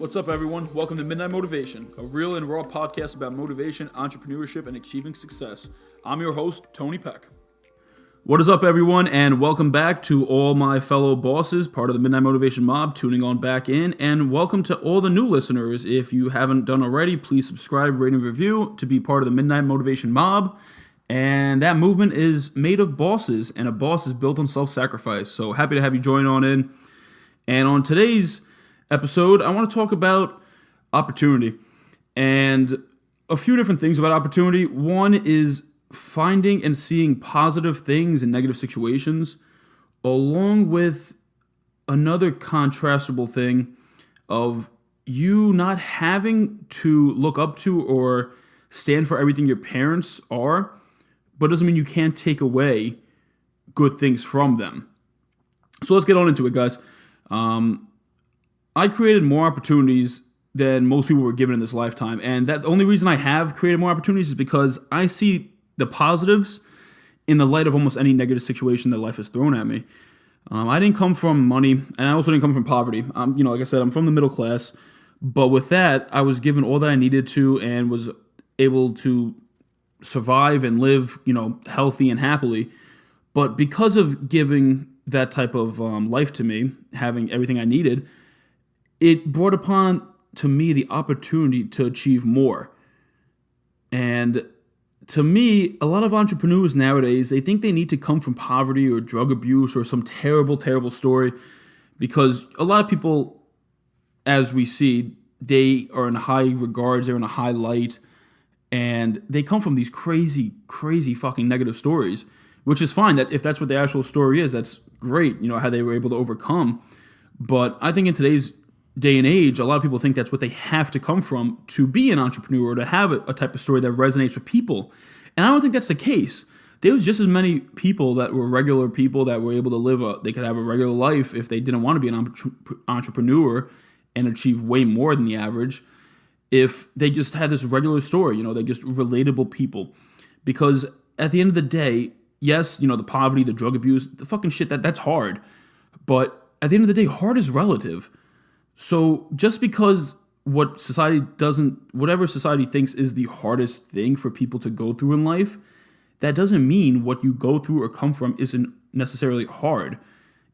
What's up, everyone? Welcome to Midnight Motivation, a real and raw podcast about motivation, entrepreneurship, and achieving success. I'm your host, Tony Pec. What is up, everyone, and welcome back to all my fellow bosses, part of the Midnight Motivation mob, tuning on back in, and welcome to all the new listeners. If you haven't done already, please subscribe, rate, and review to be part of the Midnight Motivation mob. And that movement is made of bosses, and a boss is built on self-sacrifice. So happy to have you join on in. And on today's episode, I want to talk about opportunity and a few different things about opportunity. One is finding and seeing positive things in negative situations, along with another contrastable thing of you not having to look up to or stand for everything your parents are, but doesn't mean you can't take away good things from them. So let's get on into it, guys. I created more opportunities than most people were given in this lifetime. And that the only reason I have created more opportunities is because I see the positives in the light of almost any negative situation that life has thrown at me. I didn't come from money, and I also didn't come from poverty. Like I said, I'm from the middle class. But with that, I was given all that I needed to and was able to survive and live, healthy and happily. But because of giving that type of life to me, having everything I needed, it brought upon to me the opportunity to achieve more. And to me, a lot of entrepreneurs nowadays, they think they need to come from poverty or drug abuse or some terrible, terrible story, because a lot of people, as we see, they are in high regards, they're in a high light, and they come from these crazy, crazy fucking negative stories, which is fine. That if that's what the actual story is, that's great, how they were able to overcome. But I think in today's day and age, a lot of people think that's what they have to come from to be an entrepreneur or to have a type of story that resonates with people. And I don't think that's the case. There was just as many people that were regular people that were able to they could have a regular life if they didn't want to be an entrepreneur and achieve way more than the average, if they just had this regular story, they're just relatable people. Because at the end of the day, yes, the poverty, the drug abuse, the fucking shit, that's hard. But at the end of the day, hard is relative. So just because whatever society thinks is the hardest thing for people to go through in life, that doesn't mean what you go through or come from isn't necessarily hard.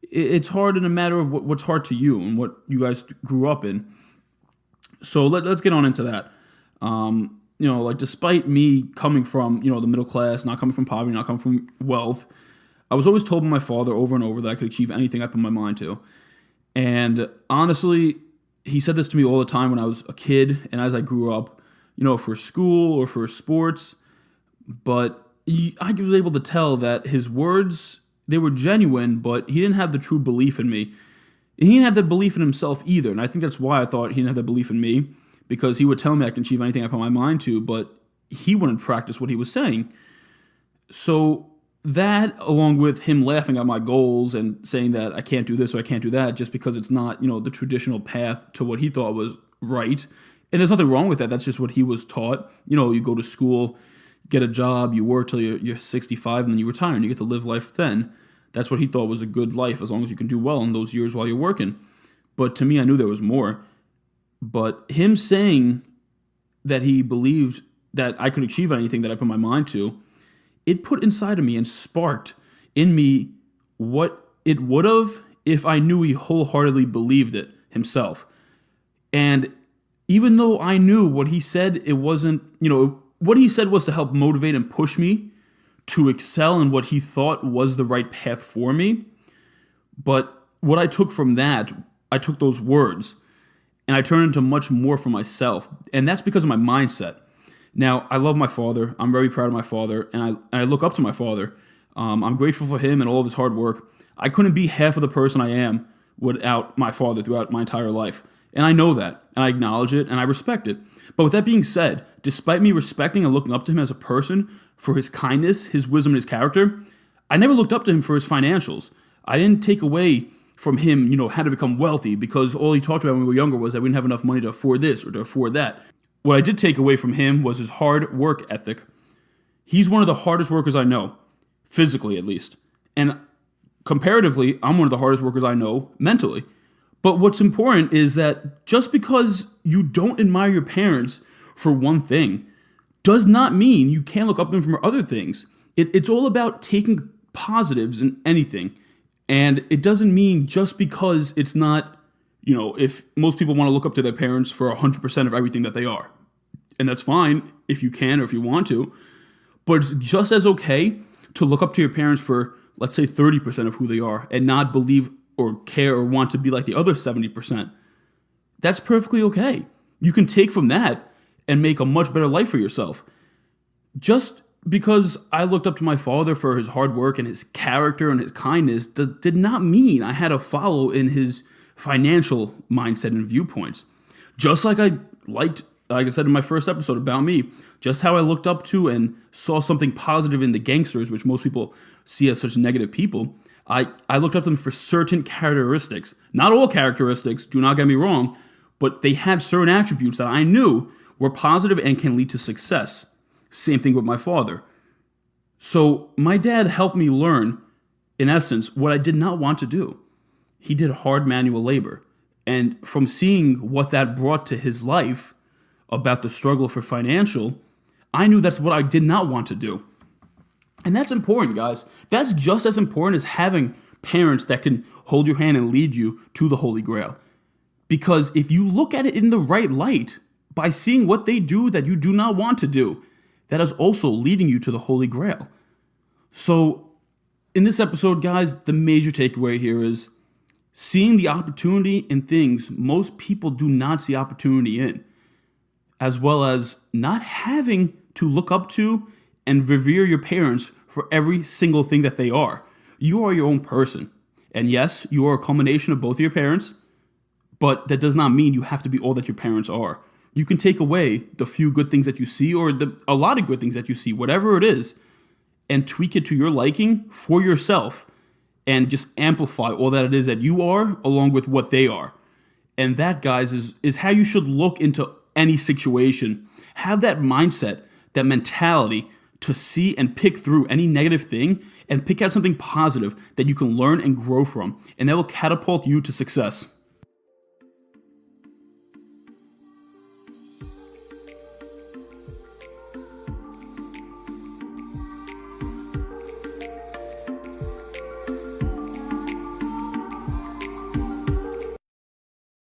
It's hard in a matter of what's hard to you and what you guys grew up in. So let's get on into that. Despite me coming from, the middle class, not coming from poverty, not coming from wealth, I was always told by my father over and over that I could achieve anything I put my mind to. And honestly, he said this to me all the time when I was a kid and as I grew up, for school or for sports. But I was able to tell that his words, they were genuine, but he didn't have the true belief in me. He didn't have that belief in himself either. And I think that's why I thought he didn't have that belief in me, because he would tell me I can achieve anything I put my mind to, but he wouldn't practice what he was saying. So that, along with him laughing at my goals and saying that I can't do this or I can't do that just because it's not, the traditional path to what he thought was right. And there's nothing wrong with that. That's just what he was taught. You go to school, get a job, you work till you're 65, and then you retire and you get to live life then. That's what he thought was a good life, as long as you can do well in those years while you're working. But to me, I knew there was more. But him saying that he believed that I could achieve anything that I put my mind to, it put inside of me and sparked in me what it would have if I knew he wholeheartedly believed it himself. And even though I knew what he said, it wasn't, what he said was to help motivate and push me to excel in what he thought was the right path for me. But what I took from that, I took those words and I turned into much more for myself. And that's because of my mindset. Now, I love my father. I'm very proud of my father, and I look up to my father. I'm grateful for him and all of his hard work. I couldn't be half of the person I am without my father throughout my entire life. And I know that, and I acknowledge it, and I respect it. But with that being said, despite me respecting and looking up to him as a person for his kindness, his wisdom, and his character, I never looked up to him for his financials. I didn't take away from him, how to become wealthy, because all he talked about when we were younger was that we didn't have enough money to afford this or to afford that. What I did take away from him was his hard work ethic. He's one of the hardest workers I know, physically at least. And comparatively, I'm one of the hardest workers I know mentally. But what's important is that just because you don't admire your parents for one thing does not mean you can't look up to them for other things. It's all about taking positives in anything. And it doesn't mean just because it's not, if most people want to look up to their parents for 100% of everything that they are. And that's fine if you can or if you want to. But it's just as okay to look up to your parents for, let's say, 30% of who they are and not believe or care or want to be like the other 70%. That's perfectly okay. You can take from that and make a much better life for yourself. Just because I looked up to my father for his hard work and his character and his kindness did not mean I had to follow in his financial mindset and viewpoints. Just like like I said in my first episode about me, just how I looked up to and saw something positive in the gangsters, which most people see as such negative people, I looked up to them for certain characteristics. Not all characteristics, do not get me wrong, but they had certain attributes that I knew were positive and can lead to success. Same thing with my father. So my dad helped me learn, in essence, what I did not want to do. He did hard manual labor. And from seeing what that brought to his life about the struggle for financial, I knew that's what I did not want to do. And that's important, guys. That's just as important as having parents that can hold your hand and lead you to the Holy Grail. Because if you look at it in the right light, by seeing what they do that you do not want to do, that is also leading you to the Holy Grail. So in this episode, guys, the major takeaway here is seeing the opportunity in things most people do not see opportunity in, as well as not having to look up to and revere your parents for every single thing that they are. You are your own person. And yes, you are a culmination of both of your parents, but that does not mean you have to be all that your parents are. You can take away the few good things that you see or a lot of good things that you see, whatever it is, and tweak it to your liking for yourself and just amplify all that it is that you are along with what they are. And that, guys, is how you should look into any situation. Have that mindset, that mentality to see and pick through any negative thing and pick out something positive that you can learn and grow from. And that will catapult you to success.